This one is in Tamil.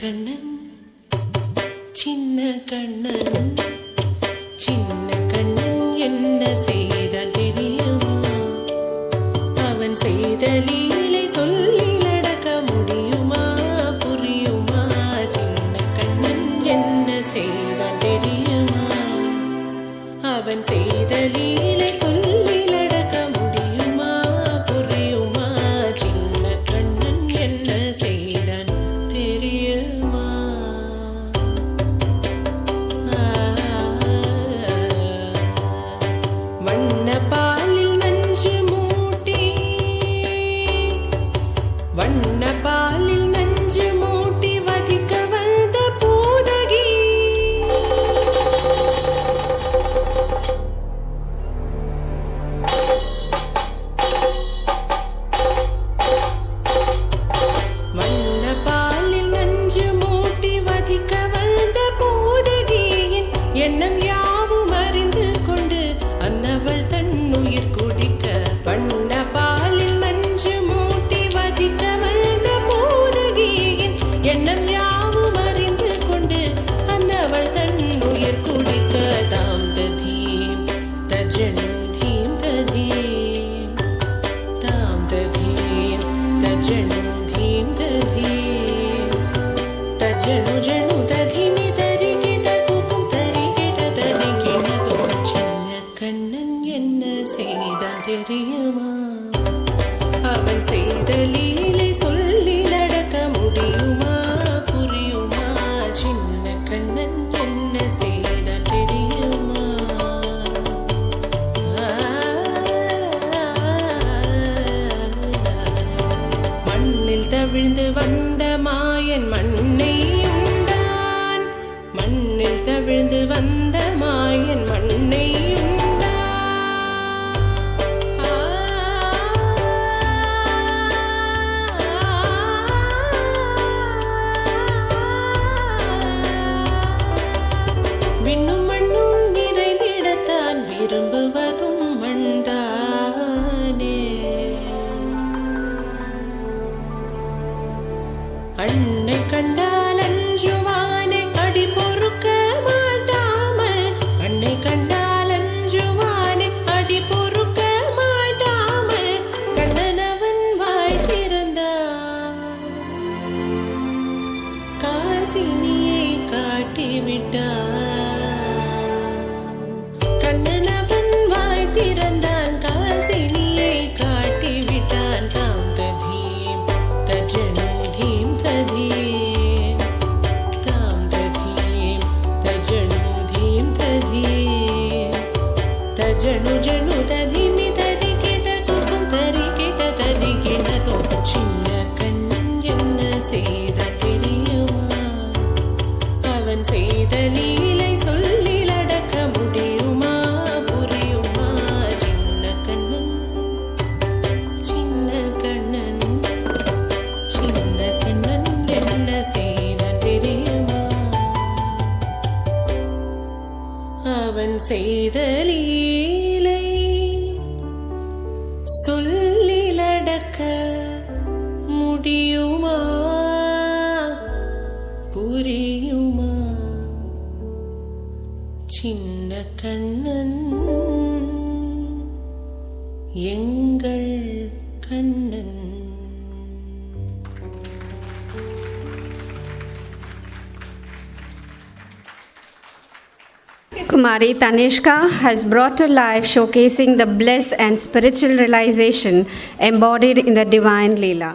கண்ணன் சின்ன கண்ணன் சின்ன கண்ணன் என்ன செய்தான் தெரியுமா? அவன் செய்த லீலை சொல்லி நடக்க முடியுமா? புரியுமா? சின்ன கண்ணன் என்ன செய்தான் தெரியுமா? அவன் செய்த லீலை சொல்லி நடக்க முடியுமா? புரியுமா? சின்ன கண்ணன் என்ன செய்தான் தெரியுமா? வண்ண பாலில் நஞ்சு மூட்டி வண்ண பாலில் நஞ்சு மூட்டி வதிக்க வந்த பூதகி வண்ண பாலில் நஞ்சு மூட்டி வதிக்க வந்த பூதகியின் எண்ணம் யாவும் அறிந்து கொண்டு அன்னவள் தன்னுயிர் குடிக்க வண்ண பாலில் நஞ்சு மூட்டி வதிக்க வந்த பூதகியின் எண்ணம் யாவும் அறிந்து கொண்டு அன்னவள் தன்னுயிர் குடிக்க தாம் ததீம் தஜனு தீம் ததீம் தாம் ததீம் தஜனு தீம் ததீம் தஜனு ஜனு ததீமி தரிகிட குகும் தரிகிட தரிகிடதோ சின்ன கண்ணன் என்ன செய்தான் தெரியுமா? அவன் செய்த லீலை சொல்லி நடக்க முடியுமா? புரியுமா? சின்ன கண்ணன் என்ன செய்தான் தெரியுமா? மண்ணில் தவிழ்ந்து வந்த மாயன் மண்ணை உண்டான். மண்ணில் தவிழ்ந்து வந்த மாயன் மண்ணை விண்ணும் மண்ணும் நிறைந்திடத்தான் விரும்புவதும் மண்தானே. அன்னை கண்டால் அஞ்சுவானே அடி பொறுக்க மாட்டாமல். அன்னை கண்டால் அஞ்சுவானே அடி பொறுக்க மாட்டாமல். கண்ணனவன் வாய் திறந்தான் காசினியை காட்டிவிட்டான். கண்ணனவன் வாய் திறந்தான் காசினியை காட்டிவிட்டான். தாம் ததீம் தஜனு தீம் ததீம் தாம் ததீம் தஜனு தீம் ததீம் தஜனு ஜனு ததீமி தரிகிட குகும் தரிகிட தரிகிடதோ சின்ன கண்ணன் என்ன செய்தான் தெரியுமா? அவன் செய்த லீலை சொல்லி நடக்க முடியுமா? புரியுமா? சின்ன கண்ணன் சின்ன கண்ணன் சின்ன கண்ணன் என்ன செய்தான் தெரியுமா? அவன் செய்த லீலை சொல்லி நடக்க முடியுமா? புரியுமா? சின்ன கண்ணன் எங்கள் Kannan. Kumari Tanishka has brought to life showcasing the bliss and spiritual realization embodied in the divine Leela.